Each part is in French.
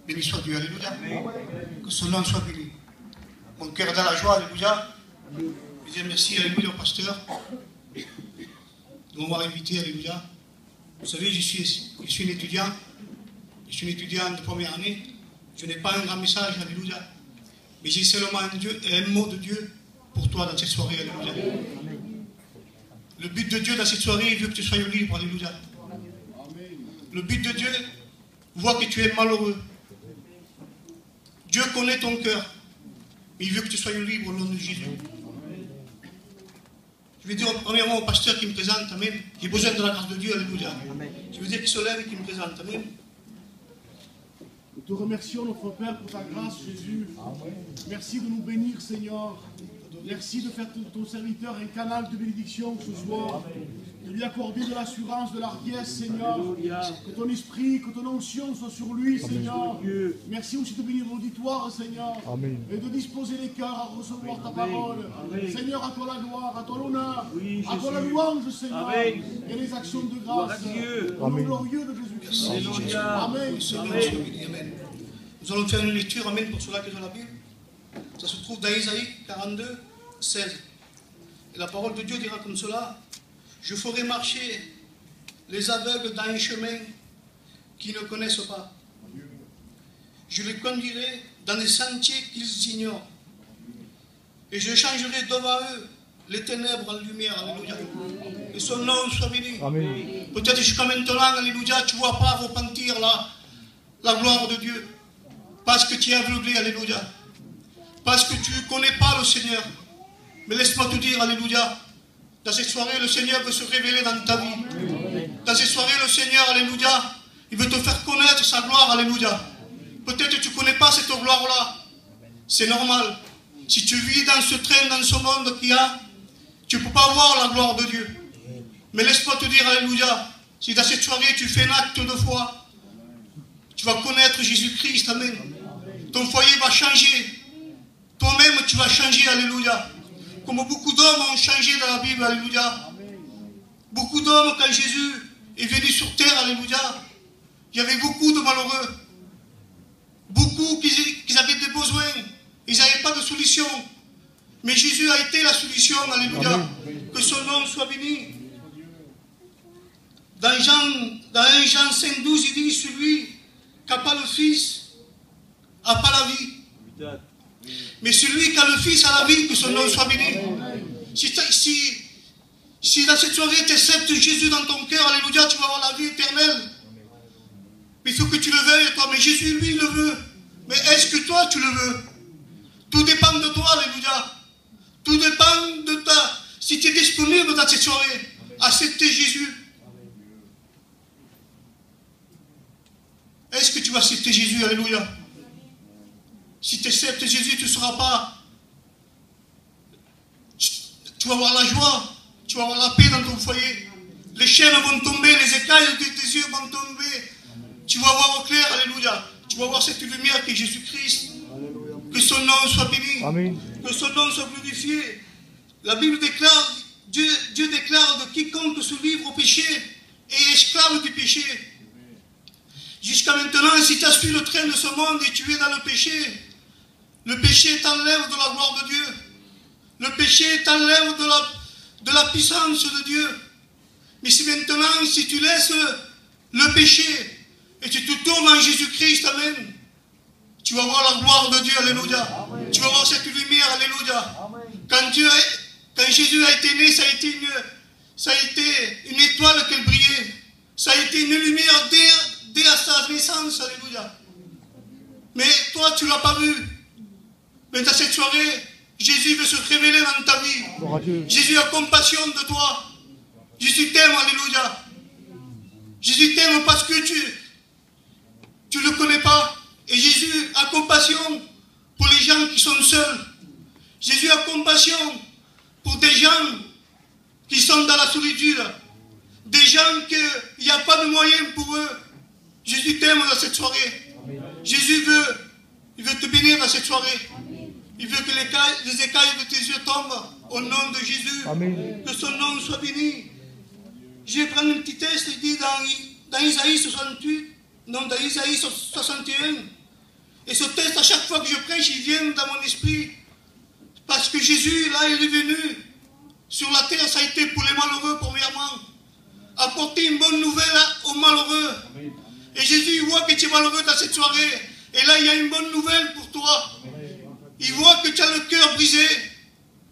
Béni soit Dieu, alléluia. Que son nom soit béni. Mon cœur est dans la joie, alléluia. Je dis merci, alléluia, au pasteur de m'avoir invité, alléluia. Vous savez, je suis un étudiant. Je suis un étudiant de première année. Je n'ai pas un grand message, alléluia. Mais j'ai seulement un mot de Dieu pour toi dans cette soirée, alléluia. Le but de Dieu dans cette soirée, il veut que tu sois libre, alléluia. Le but de Dieu voit que tu es malheureux. Dieu connaît ton cœur. Mais il veut que tu sois libre au nom de Jésus. Je vais dire premièrement au pasteur qui me présente, amen. J'ai besoin de la grâce de Dieu, alléluia. Je veux dire qu'il se lève et qu'il me présente, amen. Nous te remercions, notre Père, pour ta grâce, Jésus. Merci de nous bénir, Seigneur. Merci de faire ton serviteur un canal de bénédiction ce soir. De lui accorder de l'assurance, de l'ardiesse, Seigneur. Que ton esprit, que ton onction soit sur lui, Seigneur. Merci aussi de bénir l'auditoire, Seigneur. Et de disposer les cœurs à recevoir ta parole. Seigneur, à toi la gloire, à toi l'honneur, à toi la louange, Seigneur. Et les actions de grâce. Au nom glorieux de Jésus-Christ. Amen. Amen. Nous allons faire une lecture, amen, pour ceux-là qui ont la Bible. Ça se trouve dans Isaïe 42, 16. Et la parole de Dieu dira comme cela: je ferai marcher les aveugles dans un chemin qu'ils ne connaissent pas. Je les conduirai dans des sentiers qu'ils ignorent. Et je changerai devant eux les ténèbres en lumière. Alléluia. Que son nom soit béni. Peut-être jusqu'à maintenant, alléluia, tu ne vois pas repentir la gloire de Dieu. Parce que tu es aveuglé, alléluia. Parce que tu ne connais pas le Seigneur. Mais laisse-moi te dire, alléluia, dans cette soirée, le Seigneur veut se révéler dans ta vie. Dans cette soirée, le Seigneur, alléluia, il veut te faire connaître sa gloire, alléluia. Peut-être que tu ne connais pas cette gloire-là. C'est normal. Si tu vis dans ce train, dans ce monde qu'il y a, tu ne peux pas voir la gloire de Dieu. Mais laisse-moi te dire, alléluia, si dans cette soirée tu fais un acte de foi, tu vas connaître Jésus-Christ, amen. Ton foyer va changer. Toi-même, tu vas changer, alléluia. Comme beaucoup d'hommes ont changé dans la Bible, alléluia. Beaucoup d'hommes, quand Jésus est venu sur terre, alléluia, il y avait beaucoup de malheureux. Beaucoup qui avaient des besoins. Ils n'avaient pas de solution. Mais Jésus a été la solution, alléluia. Que son nom soit béni. Dans 1 Jean 5, 12, il dit: celui qui n'a pas le Fils n'a pas la vie. Mais celui qui a le Fils a la vie, que son nom soit béni. Si dans cette soirée tu acceptes Jésus dans ton cœur, alléluia, tu vas avoir la vie éternelle. Mais il faut que tu le veuilles, toi. Mais Jésus, lui, le veut. Mais est-ce que toi, tu le veux? Tout dépend de toi, alléluia. Tout dépend de ta... Si tu es disponible dans cette soirée, accepter Jésus. Est-ce que tu vas accepter Jésus, alléluia? Si tu acceptes Jésus, tu ne seras pas... Tu vas avoir la joie, tu vas avoir la paix dans ton foyer. Les chaînes vont tomber, les écailles de tes yeux vont tomber. Tu vas voir au clair, alléluia. Tu vas voir cette lumière qui est Jésus-Christ. Que son nom soit béni. Amen. Que son nom soit glorifié. La Bible déclare, Dieu déclare de quiconque se livre au péché est esclave du péché. Jusqu'à maintenant, si tu as suivi le train de ce monde et tu es dans le péché t'enlève de la gloire de Dieu. Le péché t'enlève de la puissance de Dieu. Mais si maintenant, si tu laisses le péché et tu te tournes en Jésus-Christ, amen, tu vas voir la gloire de Dieu, alléluia. Tu vas voir cette lumière, alléluia. Quand Jésus a été né, ça a été une étoile qu'elle brillait. Ça a été une lumière dès à sa naissance, alléluia. Mais toi, tu ne l'as pas vu. Mais dans cette soirée, Jésus veut se révéler dans ta vie. Jésus a compassion de toi. Jésus t'aime, alléluia. Jésus t'aime parce que tu ne le connais pas. Et Jésus a compassion pour les gens qui sont seuls. Jésus a compassion pour des gens qui sont dans la solitude. Des gens qu'il n'y a pas de moyens pour eux. Jésus t'aime dans cette soirée. Jésus il veut te bénir dans cette soirée. Il veut que les écailles de tes yeux tombent au nom de Jésus. Amen. Que son nom soit béni. Je vais prendre un petit texte, il dit dans Isaïe 68, non, dans Isaïe 61, Et ce texte, à chaque fois que je prêche, il vient dans mon esprit. Parce que Jésus, là, il est venu sur la terre, ça a été pour les malheureux, premièrement. Apporter une bonne nouvelle aux malheureux. Et Jésus, il voit que tu es malheureux dans cette soirée. Et là, il y a une bonne nouvelle pour toi. Il voit que tu as le cœur brisé.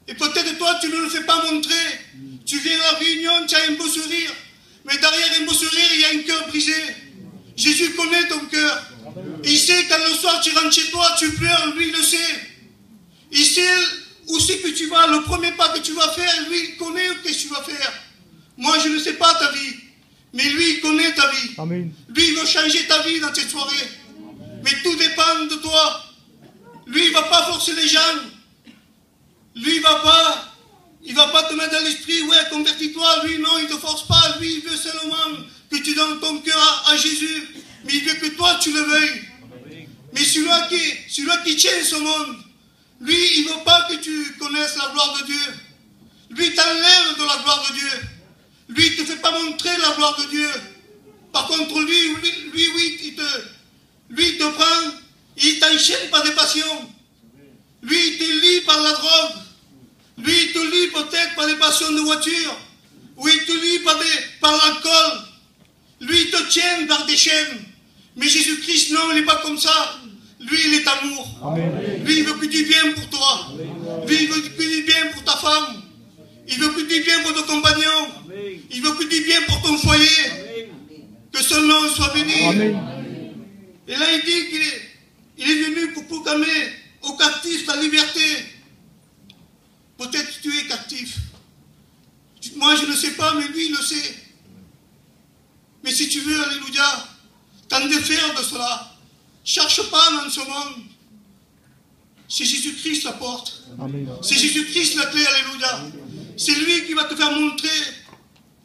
Et peut-être toi, tu ne le fais pas montrer. Tu viens à la réunion, tu as un beau sourire. Mais derrière un beau sourire, il y a un cœur brisé. Jésus connaît ton cœur. Il sait quand le soir tu rentres chez toi, tu pleures, lui il le sait. Il sait où c'est que tu vas, le premier pas que tu vas faire, lui il connaît ce que tu vas faire. Moi je ne sais pas ta vie, mais lui il connaît ta vie. Amen. Lui il veut changer ta vie dans cette soirée. Mais tout dépend de toi. Lui il ne va pas forcer les gens. Lui il ne va pas te mettre dans l'esprit, ouais convertis-toi. Lui non, il ne te force pas. Lui il veut seulement que tu donnes ton cœur à Jésus. Mais il veut que toi tu le veuilles. Mais celui-là qui tient ce monde, lui, il ne veut pas que tu connaisses la gloire de Dieu. Lui, il t'enlève de la gloire de Dieu. Lui, il ne te fait pas montrer la gloire de Dieu. Par contre, lui, oui, il te prend, il t'enchaîne par des passions. Lui, il te lie par la drogue. Lui, il te lie peut-être par des passions de voiture. Ou il te lie par l'alcool. Lui, il te tient par des chaînes. Mais Jésus-Christ, non, il n'est pas comme ça. Lui, il est amour. Amen. Lui, il veut que du bien pour toi. Lui, il veut que du bien pour ta femme. Il veut que du bien pour ton compagnon. Il veut que du bien pour ton foyer. Que son nom soit béni. Amen. Et là, il dit qu'il est venu pour proclamer aux captifs la liberté. Peut-être tu es captif. Moi, je ne sais pas, mais lui, il le sait. Mais si tu veux, alléluia, t'en défaire de cela. Cherche pas dans ce monde. C'est Jésus-Christ la porte. Amen. C'est Jésus-Christ la clé, alléluia. C'est lui qui va te faire montrer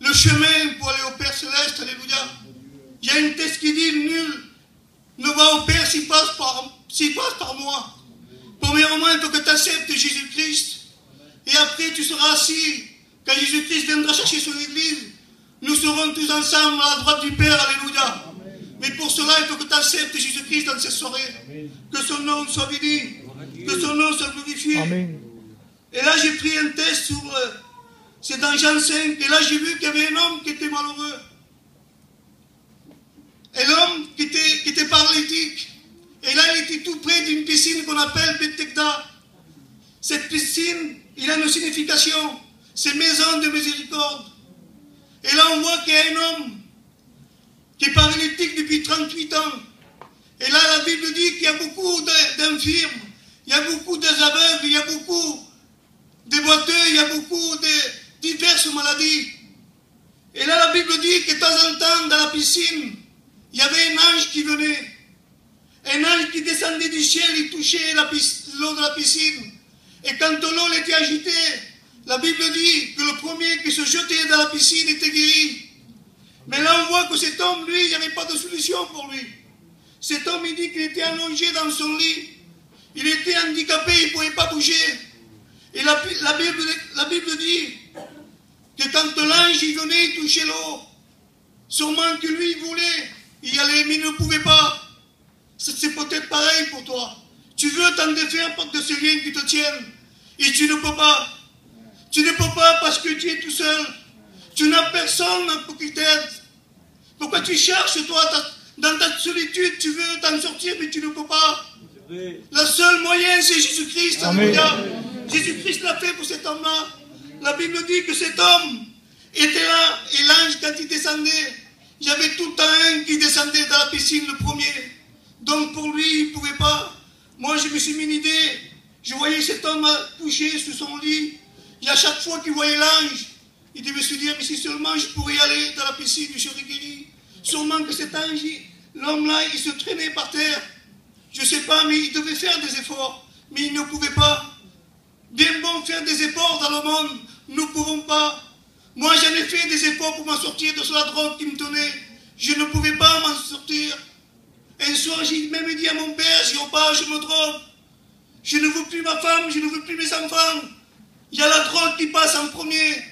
le chemin pour aller au Père Céleste, alléluia. Il y a une texte qui dit, nul ne va au Père s'il passe par moi. Premièrement, il faut que tu acceptes Jésus-Christ. Et après, tu seras assis. Quand Jésus-Christ viendra chercher son église, nous serons tous ensemble à la droite du Père, alléluia. Mais pour cela, il faut que tu acceptes Jésus-Christ dans cette soirée. Que son nom soit béni. Que son nom soit glorifié. Amen. Et là, j'ai pris un texte sur... c'est dans Jean 5. Et là, j'ai vu qu'il y avait un homme qui était malheureux. Et l'homme qui était paralytique. Et là, il était tout près d'une piscine qu'on appelle Bethesda. Cette piscine, il a une signification. C'est maison de miséricorde. Et là, on voit qu'il y a un homme qui est paralytique depuis 38 ans. Et là, la Bible dit qu'il y a beaucoup d'infirmes, il y a beaucoup d'aveugles, il y a beaucoup de boiteux, il y a beaucoup de diverses maladies. Et là, la Bible dit que de temps en temps, dans la piscine, il y avait un ange qui venait. Un ange qui descendait du ciel, il touchait l'eau de la piscine. Et quand l'eau était agitée, la Bible dit que le premier qui se jetait dans la piscine était guéri. Mais là, on voit que cet homme, lui, il n'y avait pas de solution pour lui. Cet homme, il dit qu'il était allongé dans son lit. Il était handicapé, il ne pouvait pas bouger. Et la Bible dit que quand l'ange il venait, il touchait l'eau. Sûrement que lui, il voulait y aller, mais il ne pouvait pas. C'est peut-être pareil pour toi. Tu veux t'en défaire de ces liens qui te tiennent. Et tu ne peux pas. Tu ne peux pas parce que tu es tout seul. Tu n'as personne pour qui t'aide. Pourquoi tu cherches, toi, dans ta solitude, tu veux t'en sortir, mais tu ne peux pas. Le seul moyen, c'est Jésus-Christ. Jésus-Christ l'a fait pour cet homme-là. La Bible dit que cet homme était là, et l'ange, quand il descendait, il y avait tout le temps un qui descendait dans la piscine, le premier. Donc pour lui, il ne pouvait pas. Moi, je me suis mis une idée. Je voyais cet homme couché sous son lit. Et à chaque fois qu'il voyait l'ange, il devait se dire, mais si seulement je pourrais y aller dans la piscine, je serais guéri. Sûrement que cet ange, l'homme-là, il se traînait par terre. Je ne sais pas, mais il devait faire des efforts. Mais il ne pouvait pas. Bien bon faire des efforts dans le monde, nous ne pouvons pas. Moi, j'en ai fait des efforts pour m'en sortir de la drogue qui me tenait. Je ne pouvais pas m'en sortir. Un soir, j'ai même dit à mon père, je me drogue. Je ne veux plus ma femme, je ne veux plus mes enfants. Il y a la drogue qui passe en premier.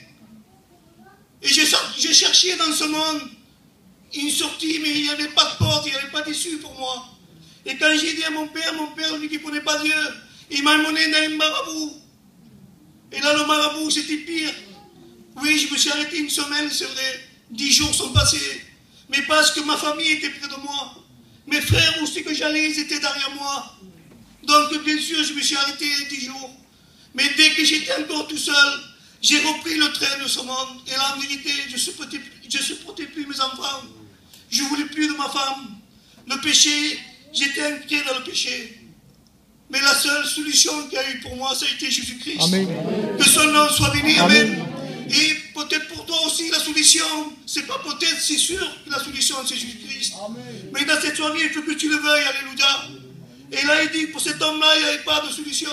Et j'ai cherché dans ce monde une sortie, mais il n'y avait pas de porte, il n'y avait pas d'issue pour moi. Et quand j'ai dit à mon père, lui qui ne connaît pas Dieu, il m'a emmené dans un marabout. Et là, le marabout, c'était pire. Oui, je me suis arrêté une semaine, c'est vrai. 10 jours sont passés. Mais parce que ma famille était près de moi. Mes frères aussi que j'allais, ils étaient derrière moi. Donc, bien sûr, je me suis arrêté 10 jours. Mais dès que j'étais encore tout seul, j'ai repris le train de ce monde. Et là, en vérité, je ne supportais plus mes enfants. Je ne voulais plus de ma femme. Le péché, j'étais inquiet dans le péché. Mais la seule solution qu'il y a eu pour moi, ça a été Jésus-Christ. Que son nom soit béni. Amen. Et peut-être pour toi aussi, la solution, c'est pas peut-être, c'est sûr que la solution, c'est Jésus-Christ. Mais dans cette soirée, il faut que tu le veuilles. Alléluia. Et là, il dit, pour cet homme-là, il n'y avait pas de solution.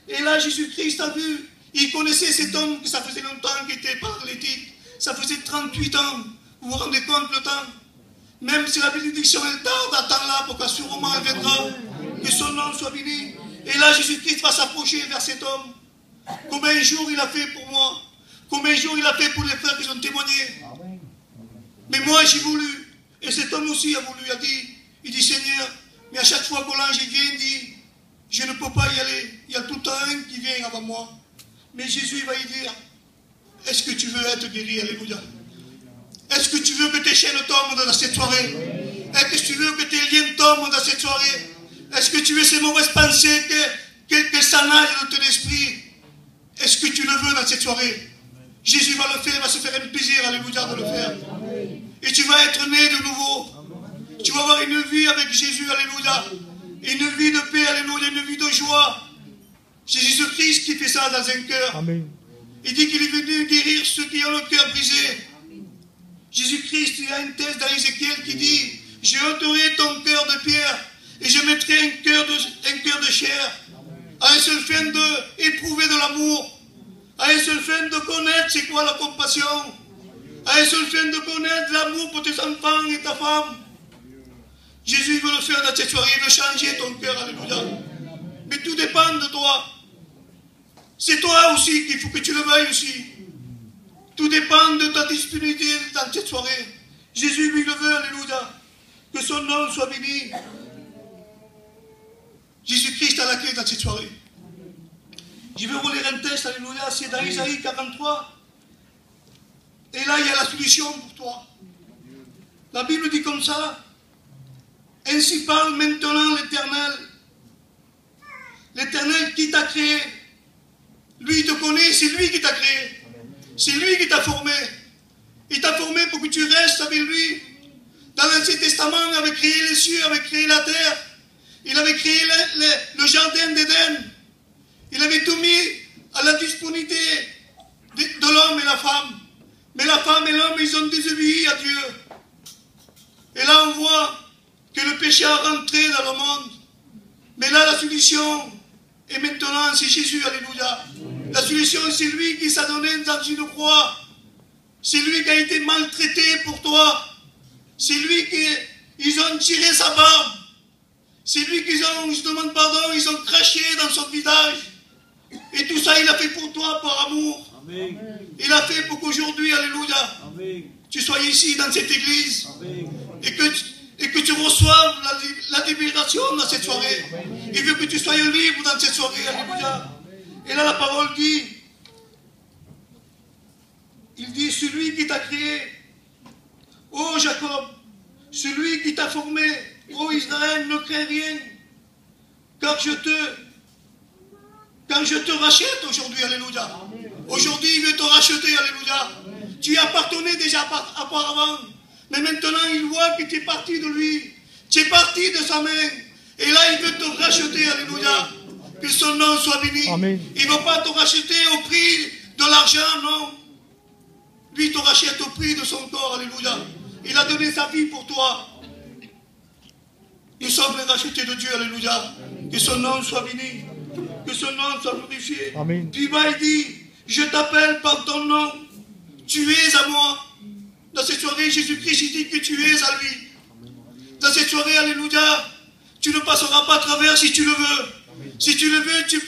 Et là, Jésus-Christ a vu, il connaissait cet homme, que ça faisait longtemps qu'il était paralytique. Ça faisait 38 ans. Vous vous rendez compte le temps? Même si la bénédiction est tarde, attends-la pour qu'assurément elle viendra. Que son nom soit béni. Et là, Jésus-Christ va s'approcher vers cet homme. Combien de jours il a fait pour moi? Combien de jours il a fait pour les frères qui ont témoigné? Mais moi, j'ai voulu. Et cet homme aussi a voulu. Il dit, Seigneur, mais à chaque fois que l'ange vient, il dit, je ne peux pas y aller. Il y a tout le temps un qui vient avant moi. Mais Jésus va y dire, est-ce que tu veux être guéri? Alléluia. Est-ce que tu veux que tes chaînes tombent dans cette soirée? Est-ce que tu veux que tes liens tombent dans cette soirée? Est-ce que tu veux ces mauvaises pensées que ça nage dans ton esprit? Est-ce que tu le veux dans cette soirée? Jésus va le faire, va se faire un plaisir, alléluia, de le faire. Et tu vas être né de nouveau. Tu vas avoir une vie avec Jésus, alléluia. Une vie de paix, alléluia, une vie de joie. C'est Jésus-Christ qui fait ça dans un cœur. Amen. Il dit qu'il est venu guérir ceux qui ont le cœur brisé. Jésus-Christ, il y a une thèse dans Ézéchiel qui dit, je ôterai ton cœur de pierre et je mettrai un cœur de chair, à un seul fin d'éprouver de l'amour, à un seul fin de connaître c'est quoi la compassion, à un seul fin de connaître l'amour pour tes enfants et ta femme. Jésus veut le faire dans cette soirée, il veut changer ton cœur, alléluia. Mais tout dépend de toi. C'est toi aussi qu'il faut que tu le veuilles aussi. Tout dépend de ta disponibilité dans cette soirée. Jésus lui le veut, alléluia. Que son nom soit béni. Jésus-Christ a la clé dans cette soirée. Je vais vous lire un texte, alléluia, c'est dans Isaïe 43. Et là, il y a la solution pour toi. La Bible dit comme ça. Ainsi parle maintenant l'Éternel. L'Éternel qui t'a créé. Lui, il te connaît, c'est lui qui t'a créé. C'est lui qui t'a formé. Il t'a formé pour que tu restes avec lui. Dans l'Ancien Testament, il avait créé les cieux, il avait créé la terre. Il avait créé le jardin d'Éden. Il avait tout mis à la disponibilité de l'homme et la femme. Mais la femme et l'homme, ils ont désobéi à Dieu. Et là, on voit que le péché a rentré dans le monde. Mais là, la solution est maintenant, c'est Jésus, alléluia. La solution, c'est lui qui s'est donné dans une croix. C'est lui qui a été maltraité pour toi. C'est lui qui, ils ont tiré sa barbe. C'est lui qui je demande pardon, ils ont craché dans son visage. Et tout ça, il a fait pour toi par amour. Amen. Il a fait pour qu'aujourd'hui, alléluia, amen, tu sois ici dans cette église. Amen. Et que tu reçoives la libération dans cette soirée. Amen. Il veut que tu sois libre dans cette soirée, alléluia. Et là, la parole dit, il dit, celui qui t'a créé, ô Jacob, celui qui t'a formé, ô Israël, ne crains rien, quand je te rachète aujourd'hui, alléluia. Aujourd'hui, il veut te racheter, alléluia. Tu y appartenais déjà auparavant, mais maintenant, il voit que tu es parti de lui, tu es parti de sa main, et là, il veut te racheter, alléluia. Que son nom soit béni. Amen. Il ne va pas te racheter au prix de l'argent, non. Lui, il te rachète au prix de son corps, alléluia. Il a donné sa vie pour toi. Nous sommes les rachetés de Dieu, alléluia. Que son nom soit béni. Que son nom soit glorifié. Amen. Puis il dit, je t'appelle par ton nom. Tu es à moi. Dans cette soirée, Jésus-Christ, il dit que tu es à lui. Dans cette soirée, alléluia, tu ne passeras pas à travers si tu le veux. Si tu le veux, tu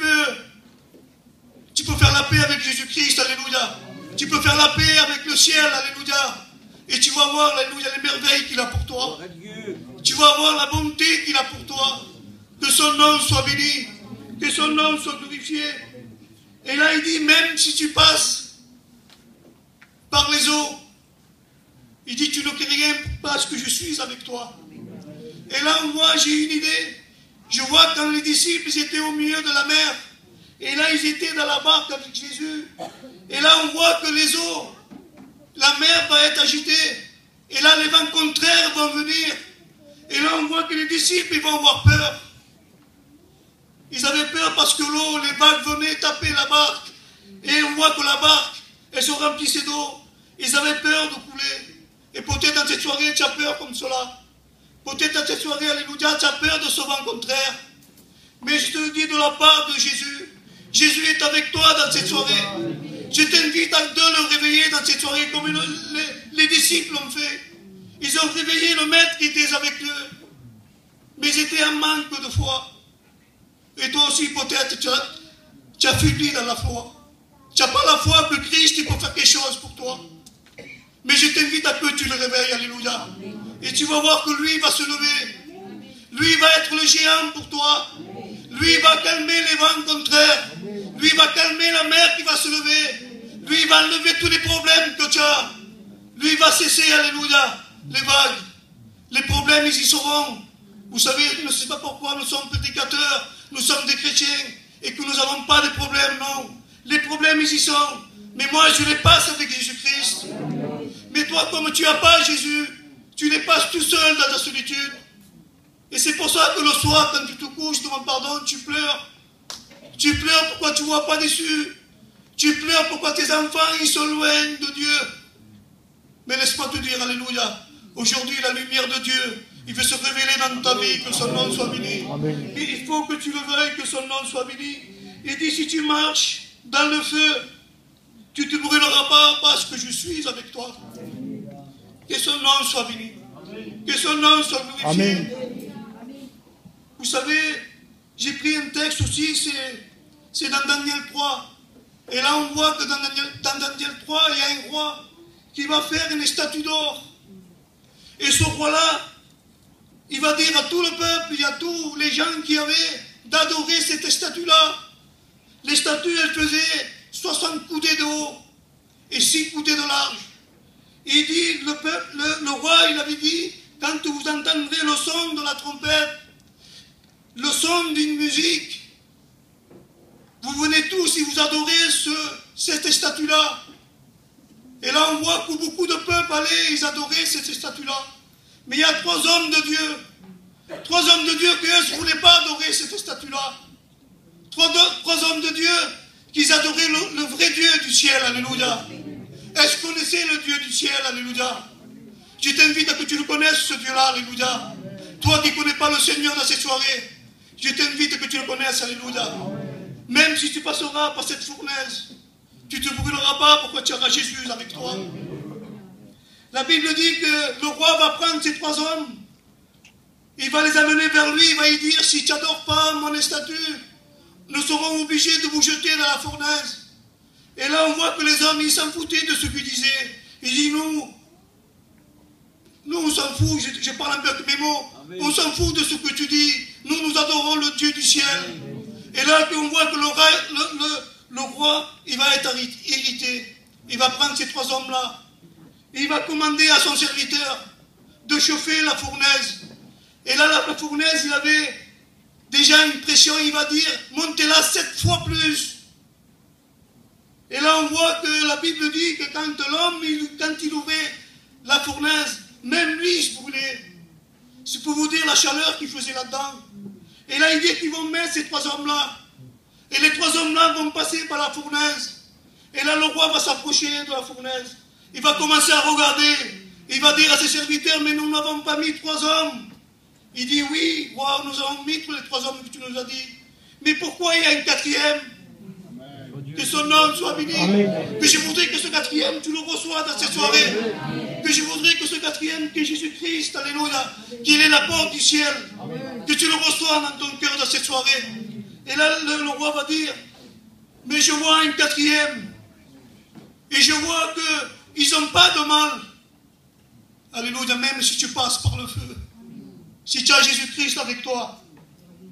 peux faire la paix avec Jésus-Christ, alléluia. Tu peux faire la paix avec le ciel, alléluia. Et tu vas voir, alléluia, les merveilles qu'il a pour toi. Tu vas voir la bonté qu'il a pour toi. Que son nom soit béni. Que son nom soit glorifié. Et là, il dit, même si tu passes par les eaux, il dit, tu ne crains rien parce que je suis avec toi. Et là, moi, j'ai une idée. Je vois quand les disciples étaient au milieu de la mer. Et là, ils étaient dans la barque avec Jésus. Et là, on voit que les eaux, la mer va être agitée. Et là, les vents contraires vont venir. Et là, on voit que les disciples, ils vont avoir peur. Ils avaient peur parce que l'eau, les vagues venaient taper la barque. Et on voit que la barque, elle se remplissait d'eau. Ils avaient peur de couler. Et peut-être dans cette soirée, tu as peur comme cela. Peut-être dans cette soirée, alléluia, tu as peur de ce vent contraire. Mais je te le dis de la part de Jésus. Jésus est avec toi dans cette soirée. Je t'invite à le réveiller dans cette soirée comme les disciples l'ont fait. Ils ont réveillé le maître qui était avec eux. Mais ils étaient en manque de foi. Et toi aussi, peut-être, tu as faibli dans la foi. Tu n'as pas la foi que Christ il peut faire quelque chose pour toi. Mais je t'invite à que tu le réveilles, alléluia. Et tu vas voir que lui va se lever. Lui va être le géant pour toi. Lui va calmer les vents contraires. Lui va calmer la mer qui va se lever. Lui va enlever tous les problèmes que tu as. Lui va cesser, alléluia, les vagues. Les problèmes, ils y seront. Vous savez, je ne sais pas pourquoi nous sommes prédicateurs, nous sommes des chrétiens, et que nous n'avons pas de problèmes, non. Les problèmes, ils y sont. Mais moi, je les passe avec Jésus-Christ. Mais toi, comme tu n'as pas Jésus, tu les passes tout seul dans ta solitude. Et c'est pour ça que le soir, quand tu te couches, demande pardon, tu pleures. Tu pleures pourquoi tu ne vois pas d'issue. Tu pleures pourquoi tes enfants, ils sont loin de Dieu. Mais laisse-moi te dire, alléluia, aujourd'hui, la lumière de Dieu, il veut se révéler dans ta vie, que son nom soit béni. Et il faut que tu le veuilles, que son nom soit béni. Il dit, si tu marches dans le feu, tu ne te brûleras pas parce que je suis avec toi. Que son nom soit béni. Que son nom soit glorifié. Amen. Vous savez, j'ai pris un texte aussi, c'est dans Daniel 3. Et là, on voit que dans Daniel 3, il y a un roi qui va faire une statue d'or. Et ce roi-là, il va dire à tout le peuple, il y a tous les gens qui avaient d'adorer cette statue-là. Les statues, elles faisaient 60 coudées de haut et 6 coudées de large. Et il dit, le roi, il avait dit, quand vous entendrez le son de la trompette, le son d'une musique, vous venez tous et vous adorez cette statue-là. Et là, on voit que beaucoup de peuples allaient, ils adoraient cette statue-là. Mais il y a 3 hommes de Dieu. 3 hommes de Dieu qui, eux, ne voulaient pas adorer cette statue-là. 3 hommes de Dieu qui adoraient le vrai Dieu du ciel, alléluia. Est-ce que vous connaissez le Dieu du ciel, alléluia? Je t'invite à que tu le connaisses, ce Dieu-là, alléluia. Toi qui ne connais pas le Seigneur dans cette soirée, je t'invite à que tu le connaisses, alléluia. Même si tu passeras par cette fournaise, tu ne te brûleras pas, pourquoi tu auras Jésus avec toi. La Bible dit que le roi va prendre ces 3 hommes, il va les amener vers lui, il va lui dire, si tu n'adores pas mon statue, nous serons obligés de vous jeter dans la fournaise. Et là on voit que les hommes, ils s'en foutaient de ce qu'ils disaient. Ils disent, nous on s'en fout, je parle un peu avec mes mots, on s'en fout de ce que tu dis, nous adorons le Dieu du ciel. Et là on voit que le roi, il va être irrité, il va prendre ces 3 hommes-là, et il va commander à son serviteur de chauffer la fournaise. Et là, la fournaise, il avait déjà une pression, il va dire, montez-la 7 fois plus. Et là, on voit que la Bible dit que quand l'homme, quand il ouvrait la fournaise, même lui, il se brûlait. C'est pour vous dire la chaleur qu'il faisait là-dedans. Et là, il dit qu'ils vont mettre ces 3 hommes-là. Et les 3 hommes-là vont passer par la fournaise. Et là, le roi va s'approcher de la fournaise. Il va commencer à regarder. Il va dire à ses serviteurs, mais nous n'avons pas mis 3 hommes. Il dit, oui, roi, nous avons mis tous les 3 hommes que tu nous as dit. Mais pourquoi il y a un 4e? Que son nom soit béni. Que je voudrais que ce 4e, tu le reçois dans cette soirée. Que je voudrais que ce 4e, que Jésus-Christ, alléluia, qu'il est la porte du ciel. Que tu le reçois dans ton cœur dans cette soirée. Et là, le roi va dire, mais je vois un 4e. Et je vois qu'ils n'ont pas de mal. Alléluia, même si tu passes par le feu. Si tu as Jésus-Christ avec toi,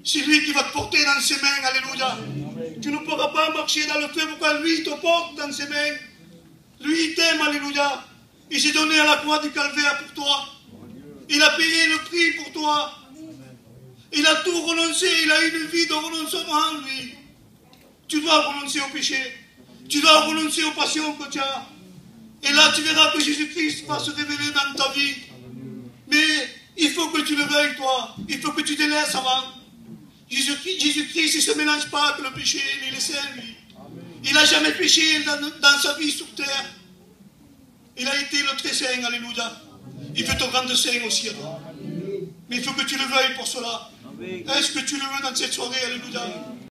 c'est lui qui va te porter dans ses mains, alléluia. Tu ne pourras pas marcher dans le feu, pourquoi lui te porte dans ses mains. Lui, il t'aime, alléluia. Il s'est donné à la croix du calvaire pour toi. Il a payé le prix pour toi. Il a tout renoncé, il a eu une vie de renoncement, lui. Tu dois renoncer au péché. Tu dois renoncer aux passions que tu as. Et là, tu verras que Jésus-Christ va se révéler dans ta vie. Mais il faut que tu le veuilles, toi. Il faut que tu te laisses avant. Jésus-Christ, il ne se mélange pas avec le péché. Il est saint, lui. Il n'a jamais péché dans sa vie sur terre. Il a été le très saint, alléluia. Il veut te rendre saint aussi, toi. Mais il faut que tu le veuilles pour cela. Est-ce que tu le veux dans cette soirée, alléluia?